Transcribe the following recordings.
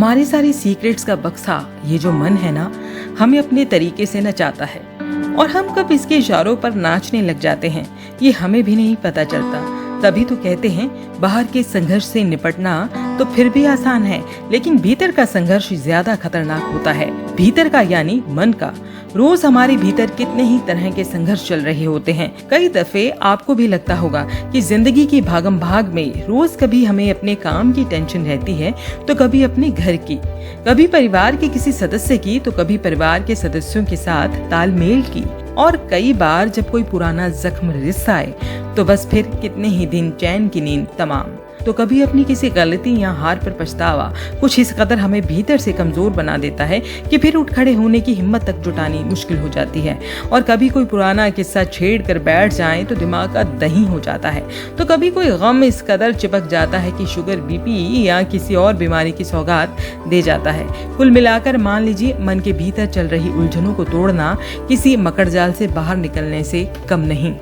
हमारी सारी सीक्रेट्स का बक्सा ये जो मन है ना, हमें अपने तरीके से नचाता है और हम कब इसके इशारों पर नाचने लग जाते हैं ये हमें भी नहीं पता चलता। तभी तो कहते हैं बाहर के संघर्ष से निपटना तो फिर भी आसान है, लेकिन भीतर का संघर्ष ज्यादा खतरनाक होता है। भीतर का यानी मन का। रोज हमारे भीतर कितने ही तरह के संघर्ष चल रहे होते हैं। कई दफे आपको भी लगता होगा कि जिंदगी की भागम भाग में रोज कभी हमें अपने काम की टेंशन रहती है, तो कभी अपने घर की, कभी परिवार के किसी सदस्य की, तो कभी परिवार के सदस्यों के साथ तालमेल की, और कई बार जब कोई पुराना जख्म रिस आए तो बस फिर कितने ही दिन चैन की नींद तमाम। तो कभी अपनी किसी गलती या हार पर पछतावा कुछ इस कदर हमें भीतर से कमजोर बना देता है कि फिर उठ खड़े होने की हिम्मत तक जुटानी मुश्किल हो जाती है। और कभी कोई पुराना किस्सा छेड़ कर बैठ जाए तो दिमाग का दही हो जाता है। तो कभी कोई गम इस कदर चिपक जाता है कि शुगर, बीपी या किसी और बीमारी की सौगात दे जाता है। कुल मिलाकर मान लीजिए मन के भीतर चल रही उलझनों को तोड़ना किसी मकड़जाल से बाहर निकलने से कम नहीं।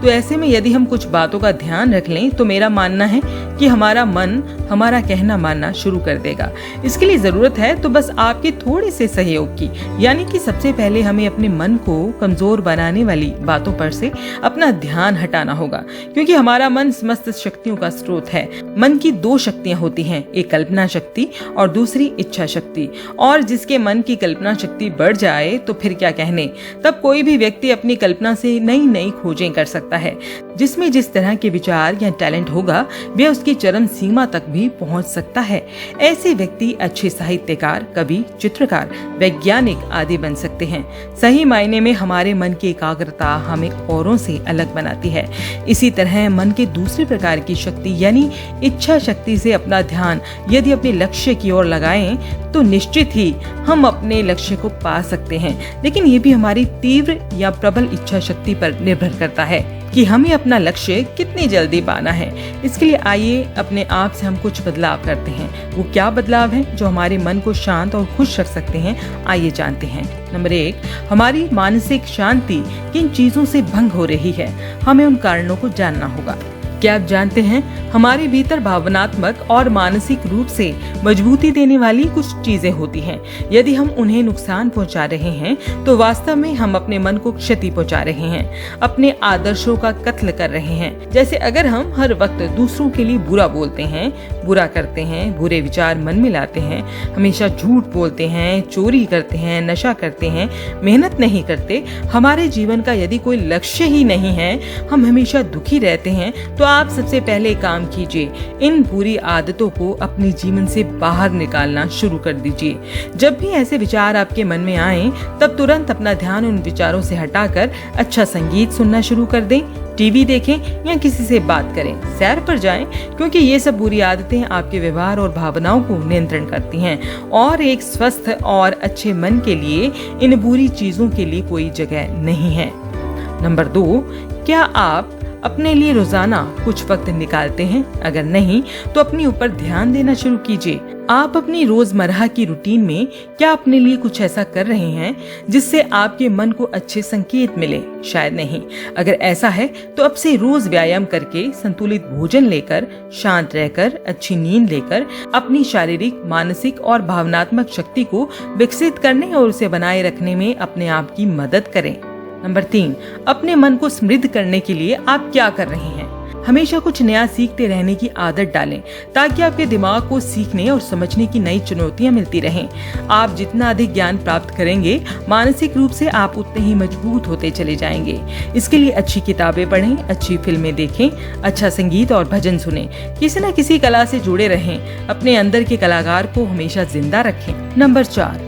तो ऐसे में यदि हम कुछ बातों का ध्यान रख लें तो मेरा मानना है कि हमारा मन हमारा कहना मानना शुरू कर देगा। इसके लिए जरूरत है तो बस आपके थोड़े से सहयोग की, यानी कि सबसे पहले हमें अपने मन को कमजोर बनाने वाली बातों पर से अपना ध्यान हटाना होगा, क्योंकि हमारा मन समस्त शक्तियों का स्रोत है। मन की दो शक्तियां होती हैं, एक कल्पना शक्ति और दूसरी इच्छा शक्ति। और जिसके मन की कल्पना शक्ति बढ़ जाए तो फिर क्या कहने, तब कोई भी व्यक्ति अपनी कल्पना से नई नई खोजें कर सकता है। जिसमें जिस तरह के विचार या टैलेंट होगा वह उसकी चरम सीमा तक भी पहुंच सकता है। ऐसे व्यक्ति अच्छे साहित्यकार, कवि, चित्रकार, वैज्ञानिक आदि बन सकते हैं। सही मायने में हमारे मन की एकाग्रता हमें औरों से अलग बनाती है। इसी तरह मन के दूसरे प्रकार की शक्ति यानी इच्छा शक्ति से अपना ध्यान यदि अपने लक्ष्य की ओर लगाएं तो निश्चित ही हम अपने लक्ष्य को पा सकते हैं। लेकिन ये भी हमारी तीव्र या प्रबल इच्छा शक्ति पर निर्भर करता है कि हमें अपना लक्ष्य कितनी जल्दी पाना है। इसके लिए आइए अपने आप से हम कुछ बदलाव करते हैं। वो क्या बदलाव है जो हमारे मन को शांत और खुश रख सकते हैं, आइए जानते हैं। नंबर 1, हमारी मानसिक शांति किन चीजों से भंग हो रही है, हमें उन कारणों को जानना होगा। क्या आप जानते हैं हमारे भीतर भावनात्मक और मानसिक रूप से मजबूती देने वाली कुछ चीजें होती हैं। यदि हम उन्हें नुकसान पहुंचा रहे हैं तो वास्तव में हम अपने मन को क्षति पहुंचा रहे हैं, अपने आदर्शों का कत्ल कर रहे हैं। जैसे अगर हम हर वक्त दूसरों के लिए बुरा बोलते हैं, बुरा करते हैं, बुरे विचार मन में लाते हैं, हमेशा झूठ बोलते हैं, चोरी करते हैं, नशा करते हैं, मेहनत नहीं करते, हमारे जीवन का यदि कोई लक्ष्य ही नहीं है, हम हमेशा दुखी रहते हैं, तो आप सबसे पहले काम कीजिए, इन बुरी आदतों को अपने जीवन से बाहर निकालना शुरू कर दीजिए। जब भी ऐसे विचार आपके मन में आए तब तुरंत अपना ध्यान उन विचारों से हटाकर अच्छा संगीत सुनना शुरू कर दें, टीवी देखें या किसी से बात करें, सैर पर जाएं, क्योंकि ये सब बुरी आदतें आपके व्यवहार और भावनाओं को नियंत्रण करती हैं। और एक स्वस्थ और अच्छे मन के लिए इन बुरी चीजों के लिए कोई जगह नहीं है। नंबर 2, क्या आप अपने लिए रोजाना कुछ वक्त निकालते हैं? अगर नहीं तो अपने ऊपर ध्यान देना शुरू कीजिए। आप अपनी रोजमर्रा की रूटीन में क्या अपने लिए कुछ ऐसा कर रहे हैं जिससे आपके मन को अच्छे संकेत मिले? शायद नहीं। अगर ऐसा है तो अब से रोज व्यायाम करके, संतुलित भोजन लेकर, शांत रहकर, अच्छी नींद लेकर अपनी शारीरिक, मानसिक और भावनात्मक शक्ति को विकसित करने और उसे बनाए रखने में अपने आप की मदद करें। नंबर 3, अपने मन को समृद्ध करने के लिए आप क्या कर रहे हैं? हमेशा कुछ नया सीखते रहने की आदत डालें ताकि आपके दिमाग को सीखने और समझने की नई चुनौतियां मिलती रहें। आप जितना अधिक ज्ञान प्राप्त करेंगे, मानसिक रूप से आप उतने ही मजबूत होते चले जाएंगे। इसके लिए अच्छी किताबें पढ़ें, अच्छी फिल्में देखें, अच्छा संगीत और भजन सुनें, किसी न किसी कला से जुड़े रहें, अपने अंदर के कलाकार को हमेशा जिंदा रखें। नंबर 4,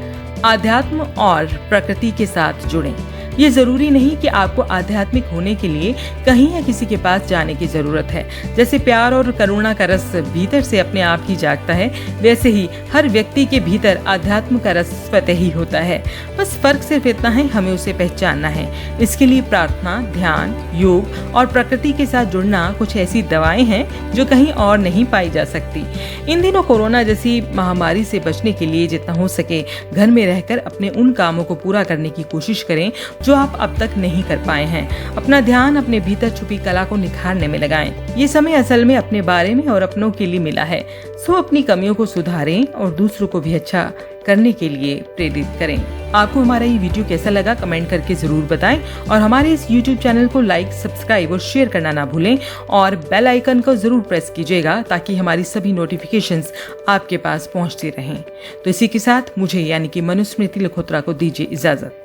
आध्यात्म और प्रकृति के साथ जुड़ें। ये जरूरी नहीं कि आपको आध्यात्मिक होने के लिए कहीं या किसी के पास जाने की जरूरत है। जैसे प्यार और करुणा का रस भीतर से अपने आप ही जागता है, वैसे ही हर व्यक्ति के भीतर आध्यात्म का रस स्वतः ही होता है। बस फर्क सिर्फ इतना है, हमें उसे पहचानना है। इसके लिए प्रार्थना, ध्यान, योग और प्रकृति के साथ जुड़ना कुछ ऐसी दवाएं हैं जो कहीं और नहीं पाई जा सकती। इन दिनों कोरोना जैसी महामारी से बचने के लिए जितना हो सके घर में रहकर अपने उन कामों को पूरा करने की कोशिश करें जो आप अब तक नहीं कर पाए हैं। अपना ध्यान अपने भीतर छुपी कला को निखारने में लगाएं। ये समय असल में अपने बारे में और अपनों के लिए मिला है। सो अपनी कमियों को सुधारें और दूसरों को भी अच्छा करने के लिए प्रेरित करें। आपको हमारा ये वीडियो कैसा लगा कमेंट करके जरूर बताएं और हमारे इस YouTube चैनल को लाइक, सब्सक्राइब और शेयर करना ना भूलें और बेल आइकन को जरूर प्रेस कीजिएगा ताकि हमारी सभी नोटिफिकेशंस आपके पास पहुंचती रहें। तो इसी के साथ मुझे यानी कि मनुस्मृति लखोत्रा को दीजिए इजाजत।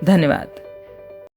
धन्यवाद।